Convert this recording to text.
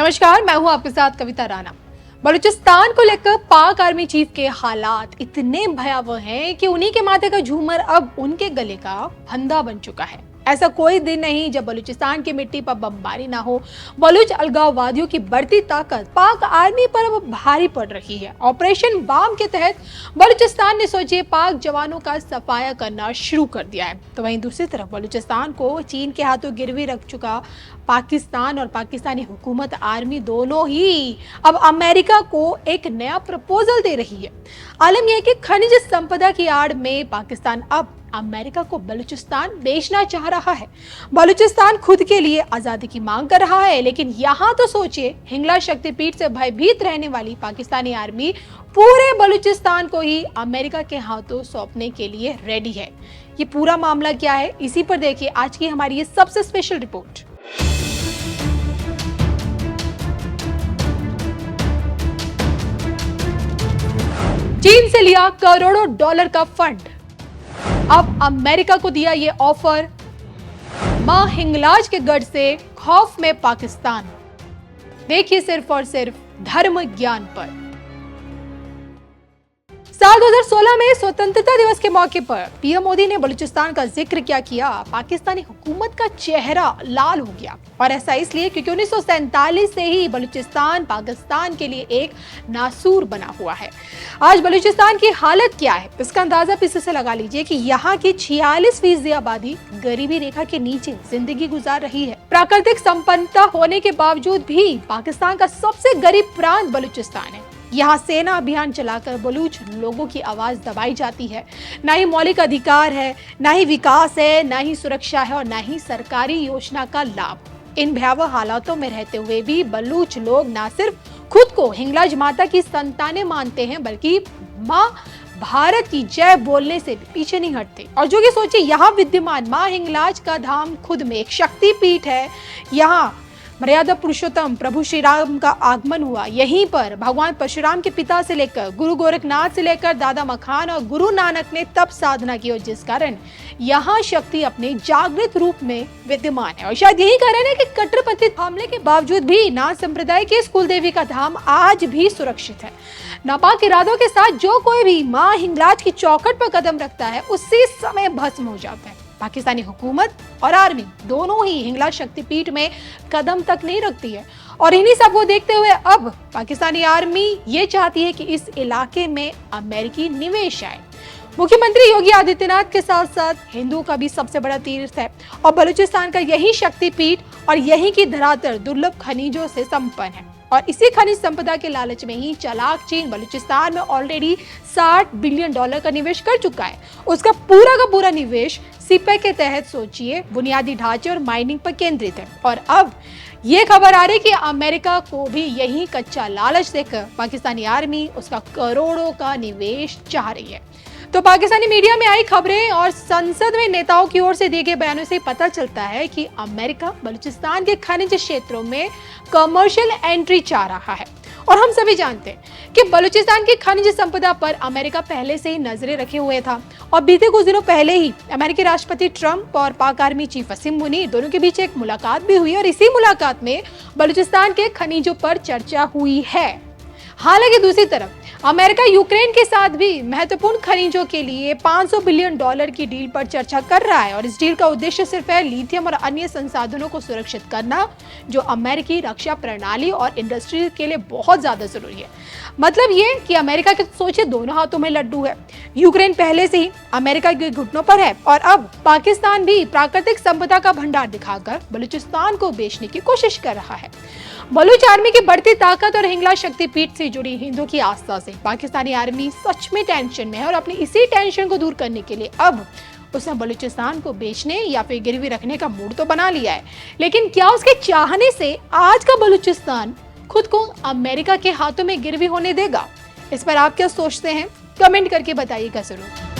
नमस्कार, मैं हूं आपके साथ कविता राणा। बलूचिस्तान को लेकर पाक आर्मी चीफ के हालात इतने भयावह हैं कि उन्हीं के माथे का झूमर अब उनके गले का फंदा बन चुका है। ऐसा कोई दिन नहीं जब बलूचिस्तान की मिट्टी पर बमबारी ना हो। बलूच अलगाववादियों की बढ़ती ताकत पाक आर्मी पर अब भारी पड़ रही है। ऑपरेशन बाम के तहत बलूचिस्तान ने सोचिए पाक जवानों का सफाया करना शुरू कर दिया है, तो वहीं दूसरी तरफ बलूचिस्तान को चीन के हाथों गिरवी रख चुका पाकिस्तान और पाकिस्तानी हुकूमत आर्मी दोनों ही अब अमेरिका को एक नया प्रपोजल दे रही है। आलम यह कि खनिज संपदा की आड़ में पाकिस्तान अब अमेरिका को बलूचिस्तान बेचना चाह रहा है। बलूचिस्तान खुद के लिए आजादी की मांग कर रहा है, लेकिन यहाँ तो सोचिए हिंगला शक्तिपीठ से भयभीत रहने वाली पाकिस्तानी आर्मी पूरे बलूचिस्तान को ही अमेरिका के हाथों सौंपने के लिए रेडी है। ये पूरा मामला क्या है, इसी पर देखिए आज की हमारी ये सबसे स्पेशल रिपोर्ट। चीन से लिया करोड़ों डॉलर का फंड, अब अमेरिका को दिया ये ऑफर। मां हिंगलाज के गढ़ से खौफ में पाकिस्तान। देखिए सिर्फ और सिर्फ धर्म ज्ञान पर। साल 2016 में स्वतंत्रता दिवस के मौके पर पीएम मोदी ने बलूचिस्तान का जिक्र क्या किया, पाकिस्तानी हुकूमत का चेहरा लाल हो गया। और ऐसा इसलिए क्योंकि 1947 से ही बलूचिस्तान पाकिस्तान के लिए एक नासूर बना हुआ है। आज बलूचिस्तान की हालत क्या है, इसका अंदाजा इसी से लगा लीजिए कि यहाँ की 46% आबादी गरीबी रेखा के नीचे जिंदगी गुजार रही है। प्राकृतिक संपन्नता होने के बावजूद भी पाकिस्तान का सबसे गरीब प्रांत बलूचिस्तान है। यहाँ सेना अभियान चलाकर बलूच लोगों की आवाज दबाई जाती है। ना ही मौलिक अधिकार है, ना ही विकास है, ना ही सुरक्षा है और ना ही सरकारी योजना का लाभ। इन भयावह हालातों में रहते हुए भी बलूच लोग न सिर्फ खुद को हिंगलाज माता की संतानें मानते हैं, बल्कि माँ भारत की जय बोलने से भी पीछे नहीं हटते। और जो कि सोचिए यहाँ विद्यमान माँ हिंगलाज का धाम खुद में एक शक्तिपीठ है। यहाँ मर्यादा पुरुषोत्तम प्रभु श्री राम का आगमन हुआ। यहीं पर भगवान परशुराम के पिता से लेकर गुरु गोरखनाथ से लेकर दादा मखान और गुरु नानक ने तप साधना की, और जिस कारण यहाँ शक्ति अपने जागृत रूप में विद्यमान है। और शायद यही कारण है कि कट्टरपंथी हमले के बावजूद भी नाथ संप्रदाय के इस कुल देवी का धाम आज भी सुरक्षित है। नापाक इरादों के साथ जो कोई भी माँ हिंगलाज की चौखट पर कदम रखता है उसी समय भस्म हो जाता है। पाकिस्तानी हुकूमत और आर्मी दोनों ही हिंगलाज शक्तिपीठ में कदम तक नहीं रखती है। और इन्हीं सब को देखते हुए अब पाकिस्तानी आर्मी ये चाहती है कि इस इलाके में अमेरिकी निवेश आए। मुख्यमंत्री योगी आदित्यनाथ के साथ साथ हिंदू का भी सबसे बड़ा तीर्थ है और बलूचिस्तान का यही शक्तिपीठ और यही की धरातल दुर्लभ खनिजों से संपन्न है। और इसी खनिज संपदा के लालच में ही चालाक चीन बलूचिस्तान में ऑलरेडी $60 बिलियन का निवेश कर चुका है। उसका का पूरा निवेश सीपेक के तहत सोचिए बुनियादी ढांचे और माइनिंग पर केंद्रित है। और अब ये खबर आ रही कि अमेरिका को भी यही कच्चा लालच देकर पाकिस्तानी आर्मी उसका करोड़ों का निवेश चाह रही है। तो पाकिस्तानी मीडिया में आई खबरें और संसद में नेताओं की ओर से दिए गए बयानों से पता चलता है कि अमेरिका बलूचिस्तान के खनिज क्षेत्रों में कमर्शियल एंट्री चाह रहा है। और हम सभी जानते हैं कि बलूचिस्तान की खनिज संपदा पर अमेरिका पहले से ही नजरें रखे हुए था। और बीते कुछ दिनों पहले ही अमेरिकी राष्ट्रपति ट्रंप और पाक आर्मी चीफ वसीम मुनीर दोनों के बीच एक मुलाकात भी हुई और इसी मुलाकात में बलूचिस्तान के खनिजों पर चर्चा हुई है। हालांकि दूसरी तरफ अमेरिका यूक्रेन के साथ भी महत्वपूर्ण खनिजों के लिए $500 बिलियन की डील पर चर्चा कर रहा है। और इस डील का उद्देश्य सिर्फ है लिथियम और अन्य संसाधनों को सुरक्षित करना, जो अमेरिकी रक्षा प्रणाली और इंडस्ट्री के लिए बहुत ज्यादा जरूरी है। मतलब ये कि अमेरिका के सोचे दोनों हाथों में लड्डू है। यूक्रेन पहले से ही अमेरिका के घुटनों पर है और अब पाकिस्तान भी प्राकृतिक संपदा का भंडार दिखाकर बलूचिस्तान को बेचने की कोशिश कर रहा है। बलूच आर्मी की बढ़ती ताकत और हिंगला शक्तिपीठ से जुड़ी हिंदुओं की आस्था से पाकिस्तानी आर्मी सच में टेंशन में है और अपनी इसी टेंशन को दूर करने के लिए अब उसने बलूचिस्तान को बेचने या फिर गिरवी रखने का मूड तो बना लिया है। लेकिन क्या उसके चाहने से आज का बलूचिस्तान खुद को अमेरिका के हाथों में गिरवी होने देगा? इस पर आप क्या सोचते हैं? कमेंट करके बताइएगा जरूर।